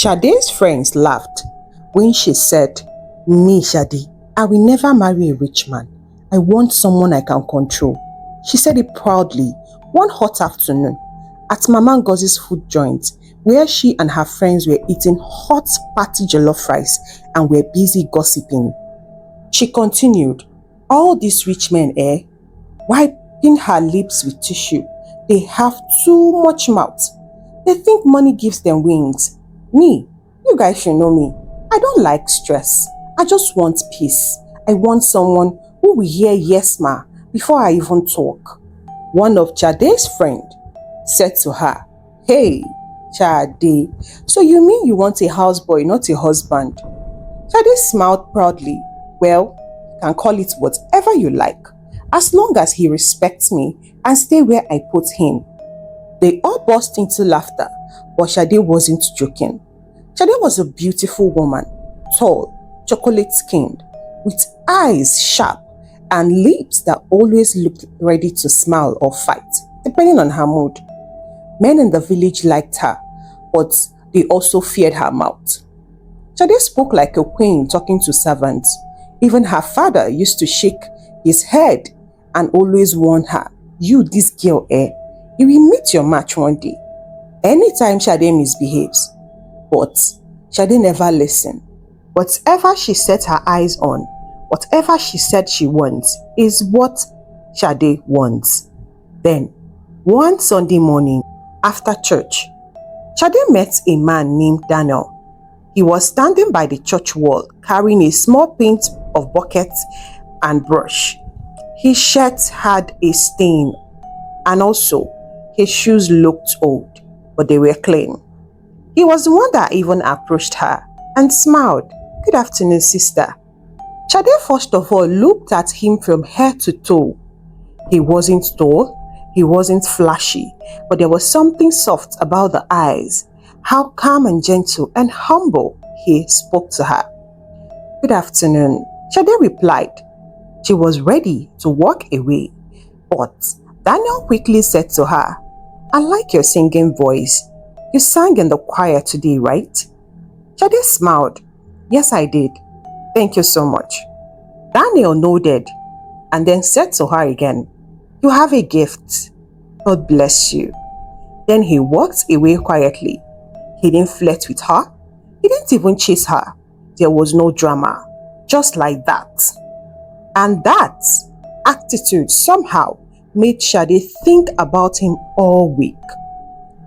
Sade's friends laughed when she said, "Me, Sade, I will never marry a rich man. I want someone I can control." She said it proudly one hot afternoon at Mama Ngozi's food joint, where she and her friends were eating hot party jollof rice and were busy gossiping. She continued, "All these rich men, wiping her lips with tissue, they have too much mouth. They think money gives them wings. Me, you guys should know me. I don't like stress. I just want peace. I want someone who will hear yes ma before I even talk." One of Sade's friends said to her, "Hey, Sade, so you mean you want a houseboy, not a husband?" Sade smiled proudly. "Well, you can call it whatever you like, as long as he respects me and stay where I put him." They all burst into laughter, but Sade wasn't joking. Sade was a beautiful woman, tall, chocolate-skinned, with eyes sharp and lips that always looked ready to smile or fight, depending on her mood. Men in the village liked her, but they also feared her mouth. Sade spoke like a queen talking to servants. Even her father used to shake his head and always warn her, "You, this girl, you will meet your match one day." Anytime Sade misbehaves, but Sade never listened. Whatever she set her eyes on, whatever she said she wants, is what Sade wants. Then, one Sunday morning after church, Sade met a man named Daniel. He was standing by the church wall carrying a small paint of bucket and brush. His shirt had a stain and also his shoes looked old, but they were clean. He was the one that even approached her and smiled. "Good afternoon, sister." Sade first of all looked at him from head to toe. He wasn't tall, he wasn't flashy, but there was something soft about the eyes. How calm and gentle and humble he spoke to her. "Good afternoon," Sade replied. She was ready to walk away, but Daniel quickly said to her, "I like your singing voice. You sang in the choir today, right?" Sade smiled. "Yes, I did. Thank you so much." Daniel nodded and then said to her again, "You have a gift. God bless you." Then he walked away quietly. He didn't flirt with her. He didn't even chase her. There was no drama. Just like that. And that attitude somehow made Sade think about him all week.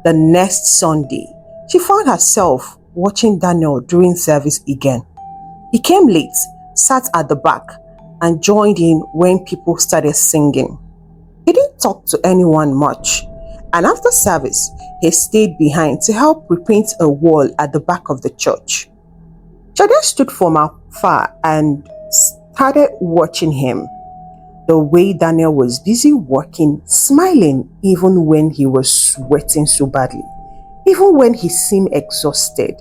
The next Sunday, she found herself watching Daniel during service again. He came late, sat at the back, and joined in when people started singing. He didn't talk to anyone much, and after service, he stayed behind to help repaint a wall at the back of the church. Sade stood from afar and started watching him. The way Daniel was busy working, smiling even when he was sweating so badly. Even when he seemed exhausted,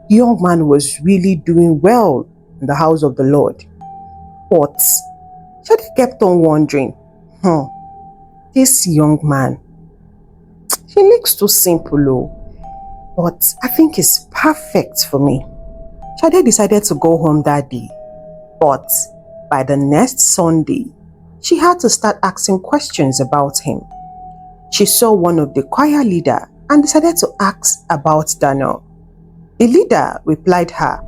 the young man was really doing well in the house of the Lord. But Sade kept on wondering, this young man, he looks too simple, but I think he's perfect for me. Sade decided to go home that day, but by the next Sunday, she had to start asking questions about him. She saw one of the choir leader and decided to ask about Daniel. The leader replied her,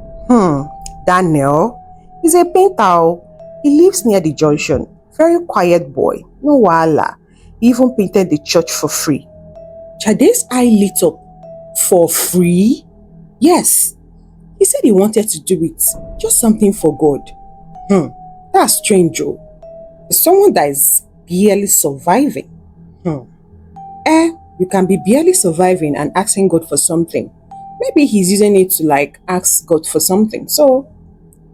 "Daniel is a painter. He lives near the junction. Very quiet boy, no wahala. He even painted the church for free." Sade's eye lit up. "For free?" "Yes. He said he wanted to do it. Just something for God." That's strange, Joe. Someone that is barely surviving. You can be barely surviving and asking God for something. Maybe he's using it to ask God for something. So,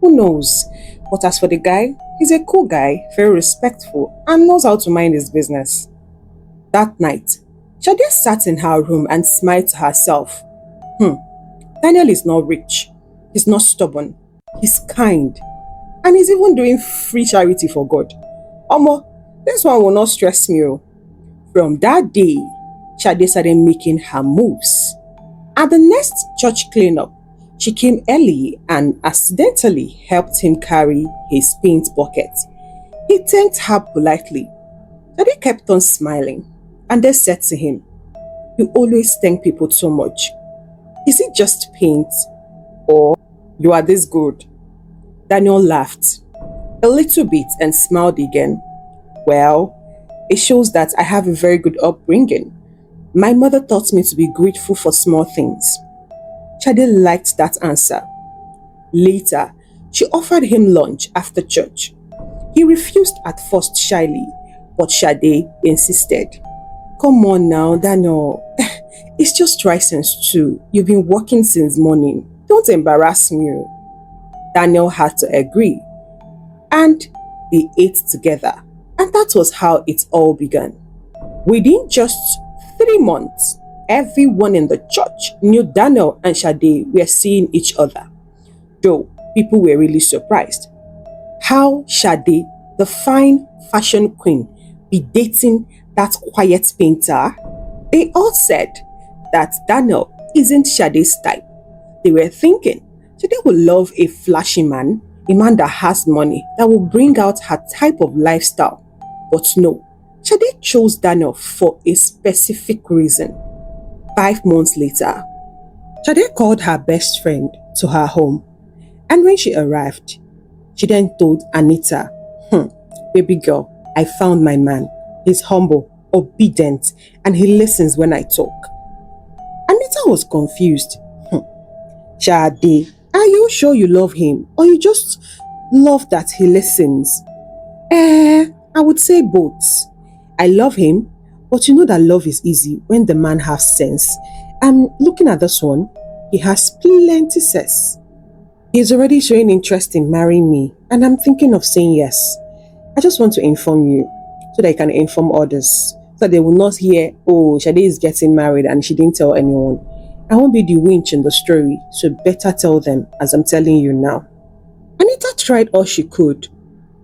who knows? But as for the guy, he's a cool guy, very respectful, and knows how to mind his business. That night, Sade sat in her room and smiled to herself. Daniel is not rich. He's not stubborn. He's kind. And he's even doing free charity for God. This one will not stress me. From that day, Sade started making her moves. At the next church cleanup, She came early and accidentally helped him carry his paint bucket. He thanked her politely. Shade kept on smiling and they said to him, "You always thank people so much. Is it just paint or you are this good?" Daniel laughed a little bit and smiled again. "Well, it shows that I have a very good upbringing. My mother taught me to be grateful for small things." Shade liked that answer. Later, she offered him lunch after church. He refused at first shyly, but Shade insisted. "Come on now, Daniel. It's just rice and stew. You've been working since morning. Don't embarrass me." Daniel had to agree, and they ate together. And that was how it all began. Within just 3 months, everyone in the church knew Daniel and Shade were seeing each other. Though people were really surprised. How Shade, the fine fashion queen, be dating that quiet painter? They all said that Daniel isn't Shade's type. They were thinking Shade would love a flashy man, a man that has money, that will bring out her type of lifestyle. But no, Shade chose Daniel for a specific reason. 5 months later, Shade called her best friend to her home. And when she arrived, she then told Anita, "Baby girl, I found my man. He's humble, obedient, and he listens when I talk." Anita was confused. "Shade, are you sure you love him, or you just love that he listens?" I would say both. I love him, but you know that love is easy when the man has sense. And looking at this one, he has plenty sense. He's already showing interest in marrying me, and I'm thinking of saying yes. I just want to inform you so that I can inform others, so that they will not hear, "Oh, Shade is getting married and she didn't tell anyone." I won't be the winch in the story, so better tell them as I'm telling you now. Anita tried all she could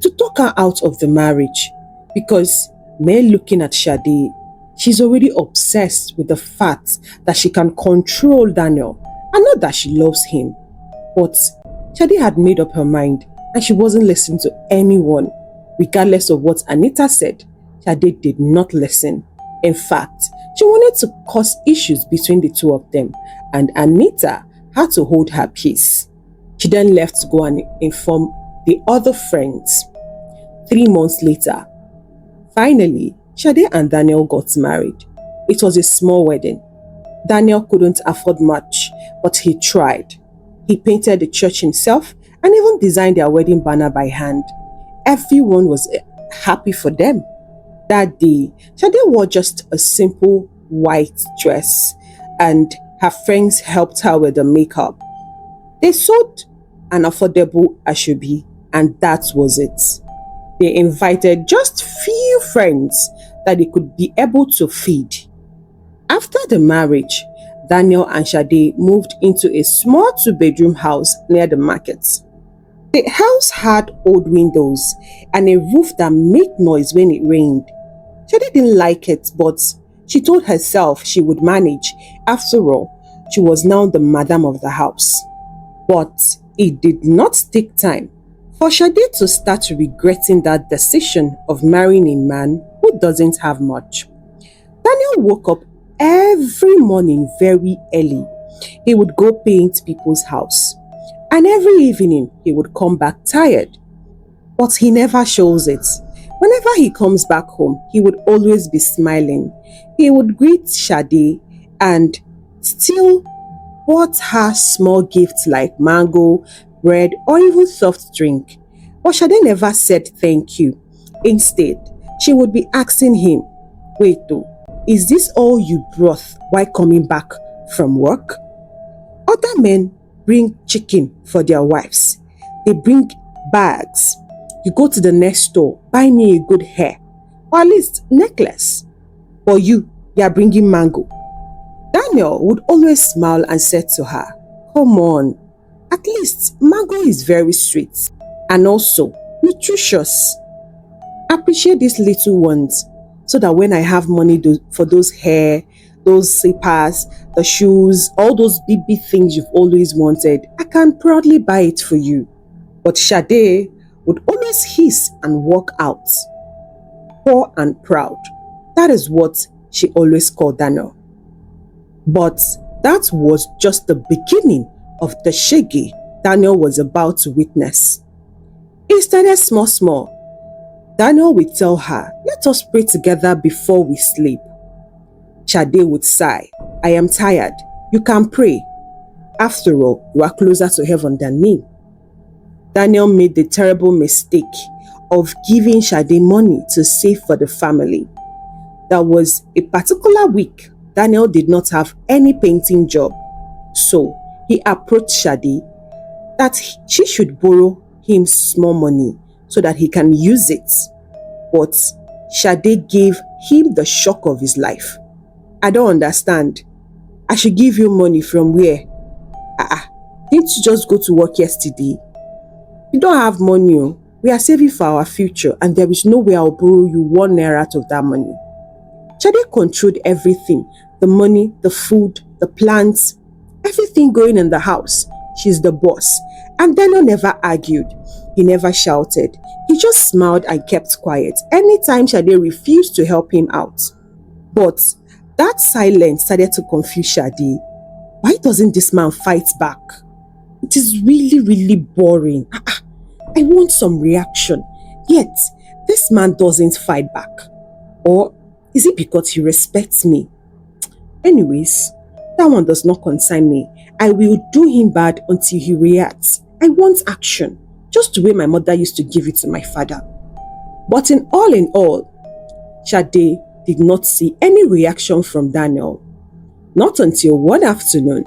to talk her out of the marriage because, mere looking at Shade, she's already obsessed with the fact that she can control Daniel, and not that she loves him. But Shade had made up her mind and she wasn't listening to anyone. Regardless of what Anita said, Shade did not listen. In fact, she wanted to cause issues between the two of them, and Anita had to hold her peace. She then left to go and inform the other friends. 3 months later, finally, Shade and Daniel got married. It was a small wedding. Daniel couldn't afford much, but he tried. He painted the church himself and even designed their wedding banner by hand. Everyone was happy for them. That day, Shade wore just a simple white dress and her friends helped her with the makeup. They sold an affordable ashobi and that was it. They invited just few friends that they could be able to feed. After the marriage, Daniel and Shade moved into a small 2-bedroom house near the market. The house had old windows and a roof that made noise when it rained. Shade didn't like it, but she told herself she would manage. After all, she was now the madam of the house. But it did not take time for Shade to start regretting that decision of marrying a man who doesn't have much. Daniel woke up every morning very early. He would go paint people's house. And every evening, he would come back tired. But he never shows it. Whenever he comes back home, he would always be smiling. He would greet Shade and still bought her small gifts like mango, bread, or even soft drink. But Shade never said thank you. Instead, she would be asking him, "Wait though, is this all you brought while coming back from work?" Other men bring chicken for their wives. They bring bags. You go to the next store, buy me a good hair, or at least necklace. But you are bringing mango. Daniel would always smile and said to her, "Come on, at least mango is very sweet and also nutritious. Appreciate these little ones so that when I have money for those hair, those slippers, the shoes, all those big things you've always wanted. I can proudly buy it for you. But Sade would always hiss and walk out. Poor and proud. That is what she always called Daniel. But that was just the beginning of the shege Daniel was about to witness. It started small. Daniel would tell her, "Let us pray together before we sleep." Sade would sigh, "I am tired. You can pray. After all, you are closer to heaven than me." Daniel made the terrible mistake of giving Sade money to save for the family. There was a particular week Daniel did not have any painting job, so he approached Sade that she should borrow him small money so that he can use it. But Sade gave him the shock of his life. "I don't understand. I should give you money from where? Didn't you just go to work yesterday? You don't have money. We are saving for our future and there is no way I'll borrow you 1 naira out of that money." Sade controlled everything. The money, the food, the plants, everything going in the house. She's the boss. And Daniel never argued. He never shouted. He just smiled and kept quiet anytime Sade refused to help him out. But that silence started to confuse Sade. Why doesn't this man fight back? It is really boring. I want some reaction. Yet, this man doesn't fight back. Or is it because he respects me? Anyways, that one does not concern me. I will do him bad until he reacts. I want action, just the way my mother used to give it to my father. But in all, Sade did not see any reaction from Daniel. Not until one afternoon,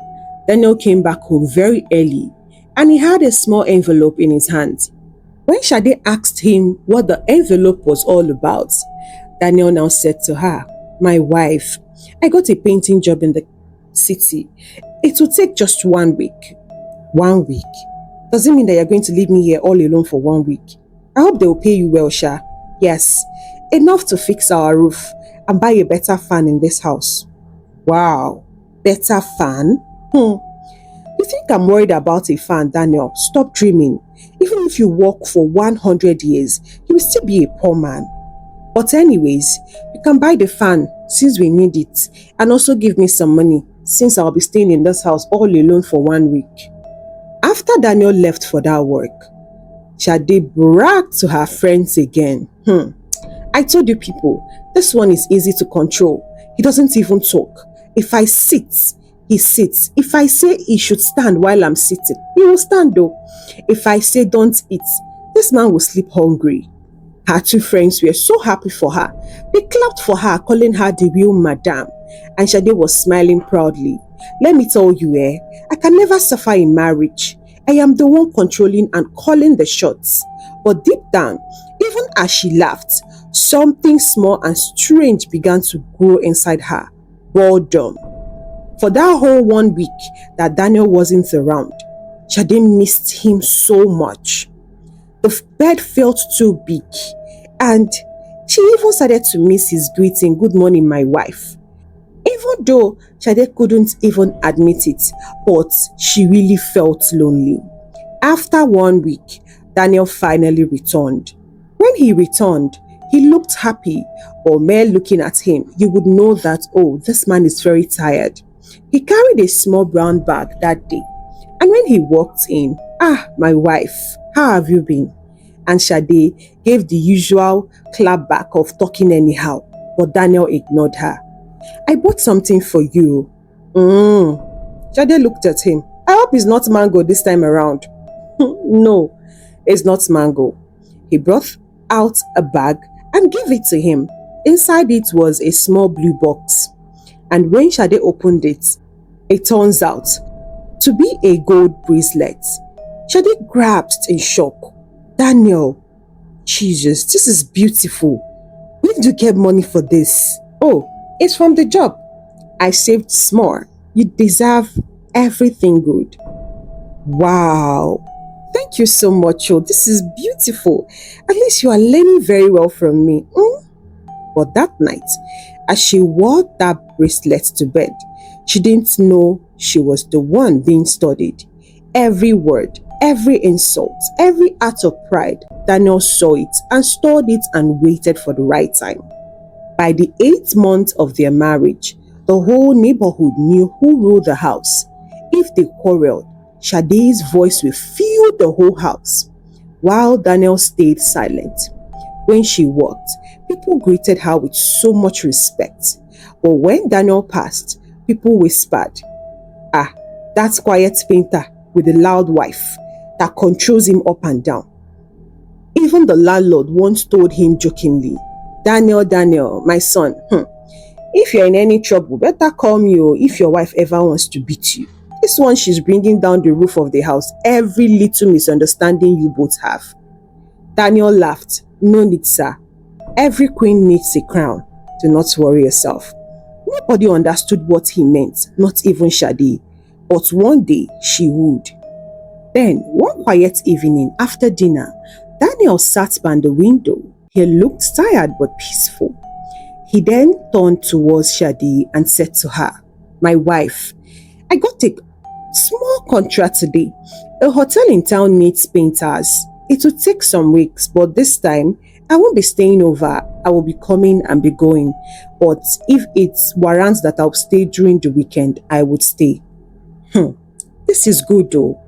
Daniel came back home very early and he had a small envelope in his hand. When Sade asked him what the envelope was all about, Daniel now said to her, "My wife, I got a painting job in the city. It will take just 1 week." 1 week? Does it mean that you're going to leave me here all alone for 1 week? I hope they will pay you well, Sha. Yes, enough to fix our roof and buy a better fan in this house. Wow, better fan? You think I'm worried about a fan, Daniel? Stop dreaming. Even if you work for 100 years, you will still be a poor man. But anyways, you can buy the fan since we need it and also give me some money since I'll be staying in this house all alone for 1 week. After Daniel left for that work, Sade bragged to her friends again. I told you people, this one is easy to control. He doesn't even talk. If I sit, he sits. If I say he should stand while I'm sitting, he will stand though. If I say don't eat, this man will sleep hungry. Her two friends were so happy for her. They clapped for her, calling her the real madam. And Sade was smiling proudly. Let me tell you, I can never suffer in marriage. I am the one controlling and calling the shots. But deep down, even as she laughed, something small and strange began to grow inside her. Boredom. For that whole 1 week that Daniel wasn't around, Sade missed him so much. The bed felt too big, and she even started to miss his greeting, "Good morning, my wife." Even though Sade couldn't even admit it, but she really felt lonely. After 1 week, Daniel finally returned. When he returned, he looked happy, but mere looking at him, you would know that, oh, this man is very tired. He carried a small brown bag that day, and when he walked in, my wife, how have you been? And Sade gave the usual clap back of talking anyhow, but Daniel ignored her. "I bought something for you." Sade looked at him. "I hope it's not mango this time around." "No, it's not mango." He brought out a bag and gave it to him. Inside it was a small blue box. And when Sade opened it, it turns out to be a gold bracelet. Sade grasped in shock. "Daniel, Jesus, this is beautiful. Where did you get money for this?" "Oh, it's from the job. I saved small. You deserve everything good." "Wow. Thank you so much. Oh, this is beautiful. At least you are learning very well from me." But that night, as she wore that bracelet to bed. She didn't know she was the one being studied. Every word, every insult, every act of pride, Daniel saw it and stored it and waited for the right time. By the 8th month of their marriage, the whole neighborhood knew who ruled the house. If they quarreled, Sade's voice will fill the whole house, while Daniel stayed silent. When she walked, people greeted her with so much respect. But when Daniel passed, people whispered, "Ah, that quiet painter with the loud wife that controls him up and down." Even the landlord once told him jokingly, Daniel, my son, if you're in any trouble, better call me if your wife ever wants to beat you. This one, she's bringing down the roof of the house every little misunderstanding you both have." Daniel laughed. "No need, sir. Every queen needs a crown. Do not worry yourself." Nobody understood what he meant, not even Sade. But one day, she would. Then, one quiet evening after dinner, Daniel sat by the window. He looked tired but peaceful. He then turned towards Sade and said to her, "My wife, I got a small contract today. A hotel in town needs painters. It will take some weeks, but this time, I won't be staying over. I will be coming and be going. But if it warrants that I'll stay during the weekend, I would stay." This is good though.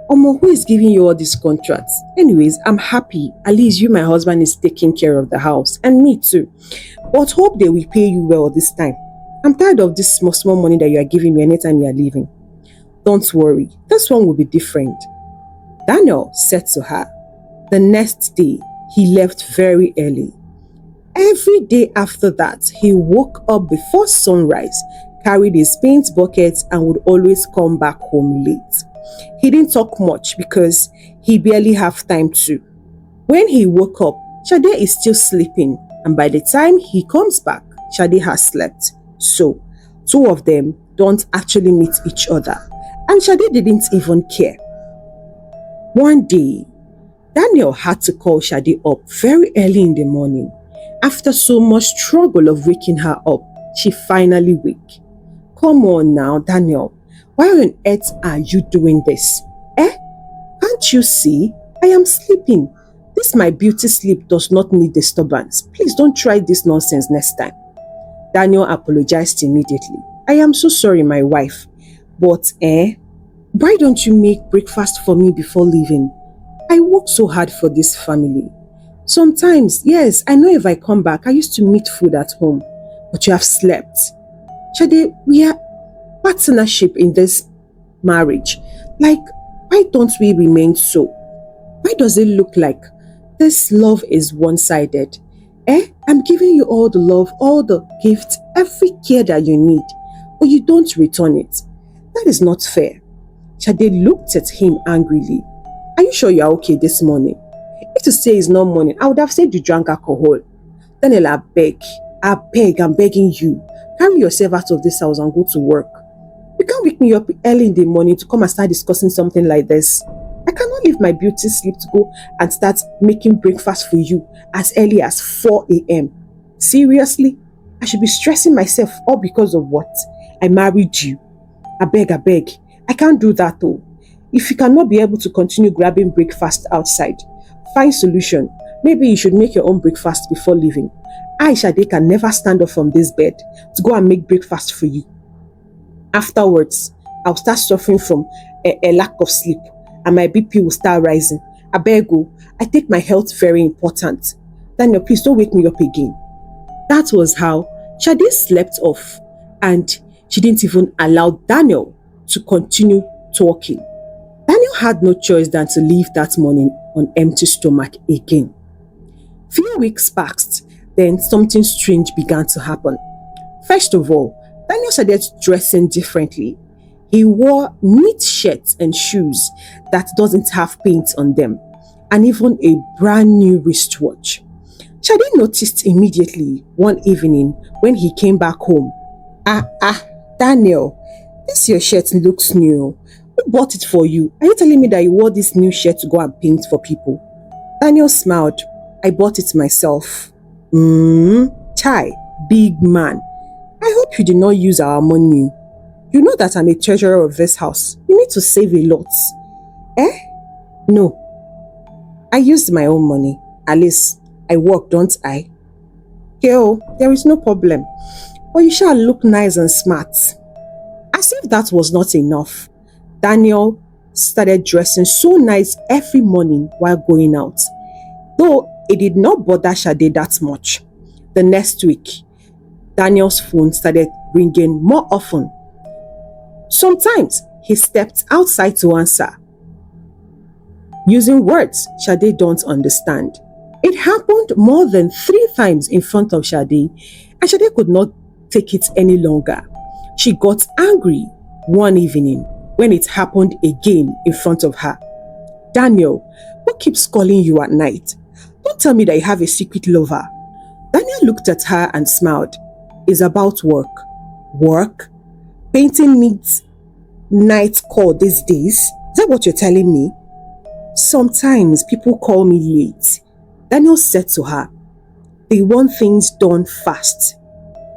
Omo, who is giving you all these contracts? Anyways, I'm happy. At least you, my husband, is taking care of the house. And me too. But hope they will pay you well this time. I'm tired of this small money that you are giving me anytime you are leaving. Don't worry. This one will be different. Daniel said to her. The next day, he left very early. Every day after that, he woke up before sunrise, carried his paint buckets, and would always come back home late. He didn't talk much because he barely have time to. When he woke up, Sade is still sleeping, and by the time he comes back, Sade has slept. So, two of them don't actually meet each other, and Sade didn't even care. One day, Daniel had to call Sade up very early in the morning. After so much struggle of waking her up, she finally woke. "Come on now, Daniel. Why on earth are you doing this? Can't you see? I am sleeping. This my beauty sleep does not need disturbance. Please don't try this nonsense next time." Daniel apologized immediately. "I am so sorry, my wife. But why don't you make breakfast for me before leaving? I work so hard for this family. Sometimes, yes, I know if I come back, I used to meet food at home. But you have slept. Sade, we are partnership in this marriage. Like, why don't we remain so? Why does it look like this love is one-sided? I'm giving you all the love, all the gifts, every care that you need, but you don't return it. That is not fair." Sade looked at him angrily. "Are you sure you are okay this morning? If to say it's not morning, I would have said you drank alcohol." "Daniel, I beg, I'm begging you. Carry yourself out of this house and go to work. You can't wake me up early in the morning to come and start discussing something like this. I cannot leave my beauty sleep to go and start making breakfast for you as early as 4 a.m. Seriously? I should be stressing myself all because of what? I married you. I beg. I can't do that though. If you cannot be able to continue grabbing breakfast outside, find solution. Maybe you should make your own breakfast before leaving. I, Sade, can never stand up from this bed to go and make breakfast for you. Afterwards, I'll start suffering from a lack of sleep and my BP will start rising. I beg you, I take my health very important. Daniel, please don't wake me up again." That was how Sade slept off, and she didn't even allow Daniel to continue talking. Daniel had no choice than to leave that morning on empty stomach again. Few weeks passed, then something strange began to happen. First of all, Daniel started dressing differently. He wore neat shirts and shoes that doesn't have paint on them, and even a brand new wristwatch. Sade noticed immediately one evening when he came back home. Daniel, this your shirt looks new. Who bought it for you? Are you telling me that you wore this new shirt to go and paint for people?" Daniel smiled. "I bought it myself." Chai, big man. I hope you did not use our money. You know that I'm a treasurer of this house. You need to save a lot. Eh? No. I used my own money. At least, I work, don't I? Girl, there is no problem. But you shall look nice and smart. As if that was not enough, Daniel started dressing so nice every morning while going out. Though it did not bother Shade that much. The next week, Daniel's phone started ringing more often. Sometimes he stepped outside to answer, using words Shade don't understand. It happened more than 3 times in front of Shade, and Shade could not take it any longer. She got angry one evening when it happened again in front of her. Daniel, who keeps calling you at night? Don't tell me that you have a secret lover. Daniel looked at her and smiled. It's about work. Work? Painting needs night call these days? Is that what you're telling me? Sometimes people call me late. Daniel said to her. They want things done fast.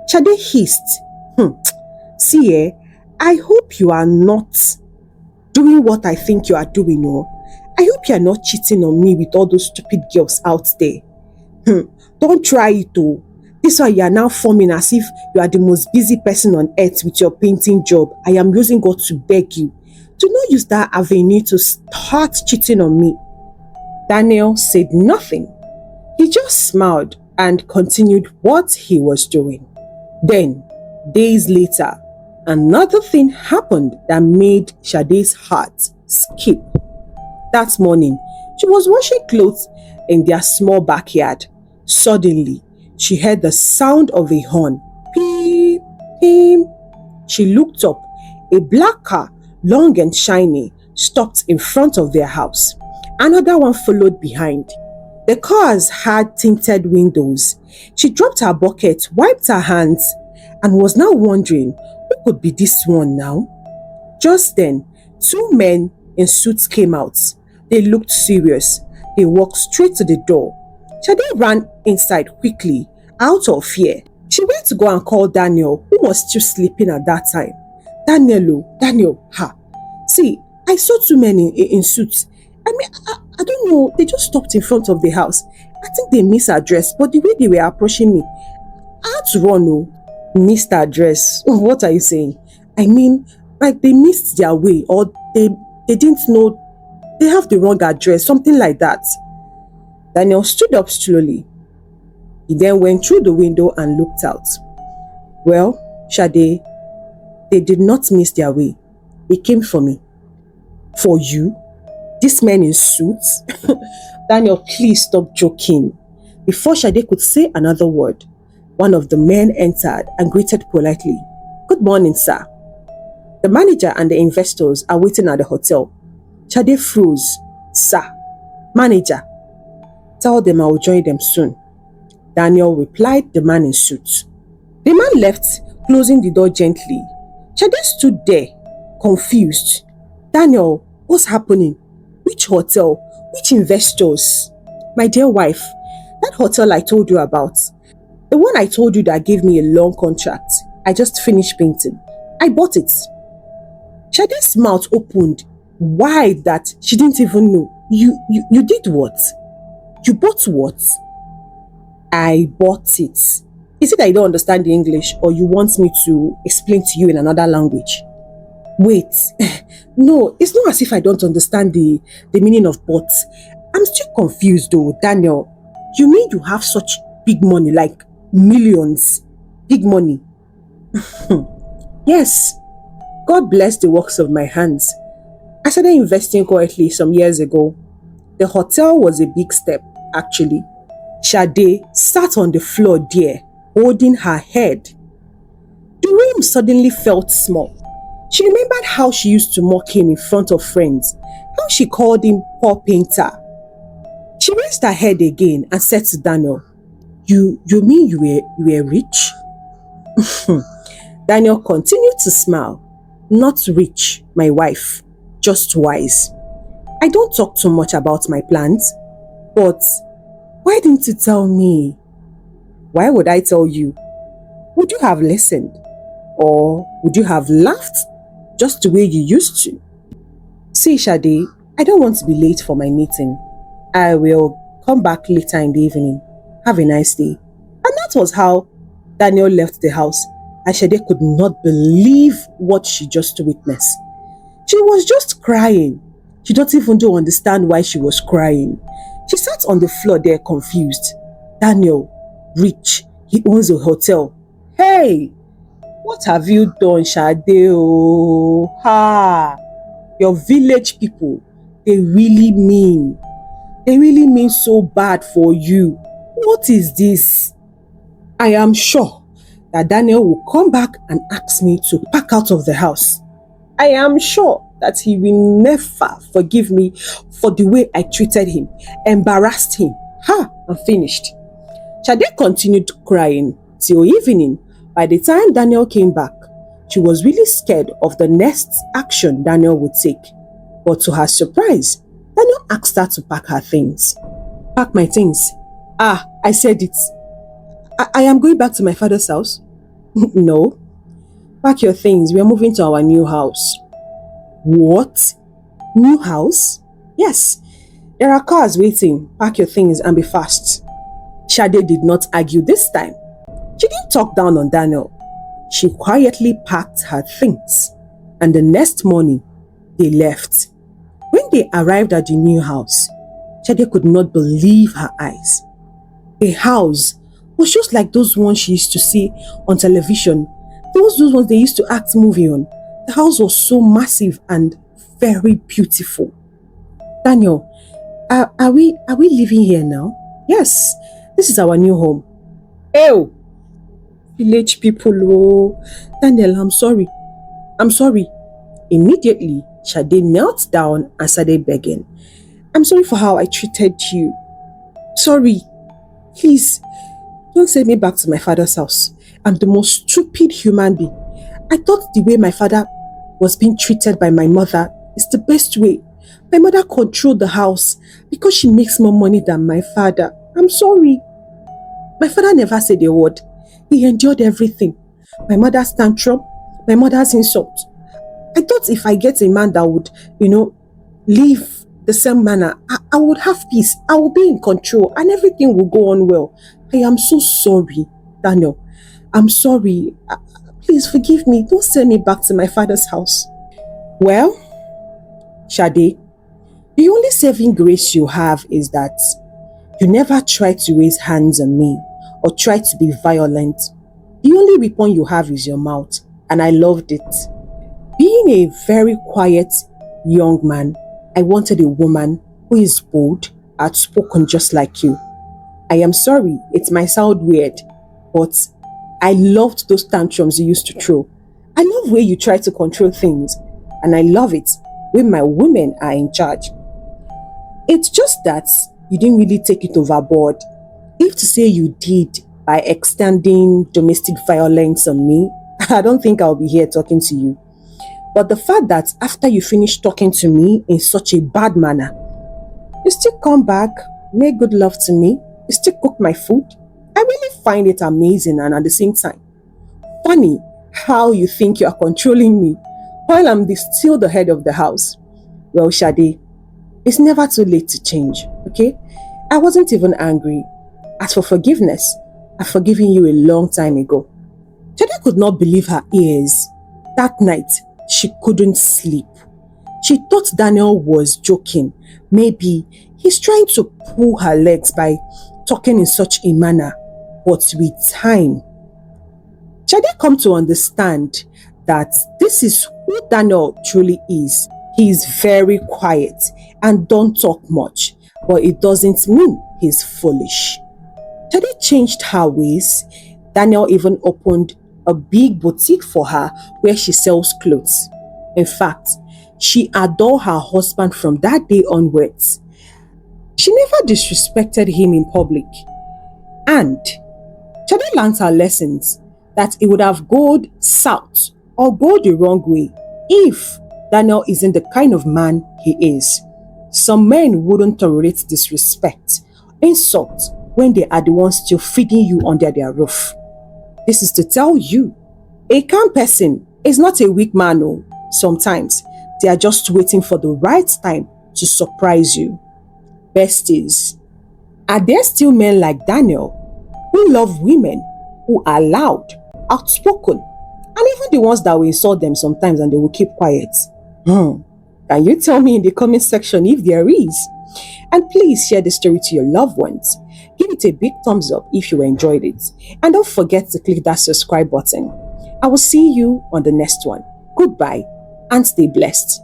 Shade hissed. See, I hope you are not doing what I think you are doing, no? I hope you are not cheating on me with all those stupid girls out there. Don't try it, though. This why you are now forming as if you are the most busy person on earth with your painting job. I am using God to beg you. Do not use that avenue to start cheating on me. Daniel said nothing. He just smiled and continued what he was doing. Then, days later, another thing happened that made Shade's heart skip. That morning, she was washing clothes in their small backyard. Suddenly, she heard the sound of a horn. Beep, beep. She looked up. A black car, long and shiny, stopped in front of their house. Another one followed behind. The cars had tinted windows. She dropped her bucket, wiped her hands, and was now wondering, who could be this one now? Just then, 2 men in suits came out. They looked serious. They walked straight to the door. Shade ran inside quickly, out of fear. She went to go and call Daniel, who was still sleeping at that time. Daniel, see, I saw 2 men in suits. I don't know, they just stopped in front of the house. I think they misaddressed, but the way they were approaching me, I had to run. Missed address? What are you saying? I mean, like they missed their way, or they didn't know they have the wrong address, something like that. Daniel stood up slowly. He then went through the window and looked out. Well, Shade, they did not miss their way. They came for me. For you? This man in suits? Daniel, please stop joking. Before Shade could say another word, one of the men entered and greeted politely. Good morning, sir. The manager and the investors are waiting at the hotel. Shade froze. Sir, manager. Tell them I will join them soon. Daniel replied the man in suit. The man left, closing the door gently. Shade stood there, confused. Daniel, what's happening? Which hotel? Which investors? My dear wife, that hotel I told you about. The one I told you that gave me a long contract. I just finished painting. I bought it. Shade's mouth opened wide that she didn't even know. You did what? You bought what? I bought it. Is it that you don't understand the English, or you want me to explain to you in another language? Wait, no, it's not as if I don't understand the meaning of but. I'm still confused though, Daniel. You mean you have such big money, like millions? Big money? Yes. God bless the works of my hands. I started investing quietly some years ago. The hotel was a big step, actually. Shade sat on the floor there, holding her head. The room suddenly felt small. She remembered how she used to mock him in front of friends, how she called him poor painter. She raised her head again and said to Daniel, You mean you were rich? Daniel continued to smile. Not rich, my wife, just wise. I don't talk too much about my plans, but why didn't you tell me? Why would I tell you? Would you have listened? Or would you have laughed just the way you used to? See, Shade, I don't want to be late for my meeting. I will come back later in the evening. Have a nice day. And that was how Daniel left the house. And Shade could not believe what she just witnessed. She was just crying. She don't even understand why she was crying. She sat on the floor there confused. Daniel, rich, he owns a hotel. Hey, what have you done, Shade? Oh, ha! Your village people, they really mean so bad for you. What is this? I am sure that Daniel will come back and ask me to pack out of the house. I am sure that he will never forgive me for the way I treated him, embarrassed him. Ha! I'm finished. Shade continued crying till evening. By the time Daniel came back, she was really scared of the next action Daniel would take. But to her surprise, Daniel asked her to pack her things. Pack my things? Ah, I said it. I am going back to my father's house. No. Pack your things. We are moving to our new house. What? New house? Yes. There are cars waiting. Pack your things and be fast. Shade did not argue this time. She didn't talk down on Daniel. She quietly packed her things. And the next morning, they left. When they arrived at the new house, Shade could not believe her eyes. The house was just like those ones she used to see on television. Those ones they used to act movie on. The house was so massive and very beautiful. Daniel, are we living here now? Yes, this is our new home. Ew! Village people, oh. Daniel, I'm sorry. Immediately, Shade knelt down and started begging. I'm sorry for how I treated you. Sorry. Please, don't send me back to my father's house. I'm the most stupid human being. I thought the way my father was being treated by my mother is the best way. My mother controlled the house because she makes more money than my father. I'm sorry. My father never said a word. He endured everything. My mother's tantrum, my mother's insult. I thought if I get a man that would, live the same manner, I would have peace. I will be in control and everything will go on well. I am so sorry, Daniel. I'm sorry. Please forgive me. Don't send me back to my father's house. Well, Shade, the only saving grace you have is that you never try to raise hands on me or try to be violent. The only weapon you have is your mouth, and I loved it. Being a very quiet young man, I wanted a woman who is bold, outspoken just like you. I am sorry, it might sound weird, but I loved those tantrums you used to throw. I love where you try to control things, and I love it when my women are in charge. It's just that you didn't really take it overboard. If to say you did by extending domestic violence on me, I don't think I'll be here talking to you. But the fact that after you finish talking to me in such a bad manner, you still come back, make good love to me, you still cook my food, I really find it amazing and at the same time funny how you think you are controlling me while I'm still the head of the house. Well, Shade, it's never too late to change, okay? I wasn't even angry. As for forgiveness, I've forgiven you a long time ago. Shade could not believe her ears. That night, she couldn't sleep. She thought Daniel was joking. Maybe he's trying to pull her legs by talking in such a manner. But with time, Shade come to understand that this is who Daniel truly is. He is very quiet and don't talk much, but it doesn't mean he's foolish. Shade changed her ways. Daniel even opened a big boutique for her where she sells clothes. In fact, she adored her husband from that day onwards. She never disrespected him in public. And Shade learned her lessons that it would have gone south or go the wrong way if Daniel isn't the kind of man he is. Some men wouldn't tolerate disrespect, insult, when they are the ones still feeding you under their roof. This is to tell you, a calm person is not a weak man. Oh. Sometimes they are just waiting for the right time to surprise you. Besties, are there still men like Daniel who love women who are loud, outspoken, and even the ones that will insult them sometimes and they will keep quiet? Can you tell me in the comment section if there is? And please share the story to your loved ones. Give it a big thumbs up if you enjoyed it. And don't forget to click that subscribe button. I will see you on the next one. Goodbye and stay blessed.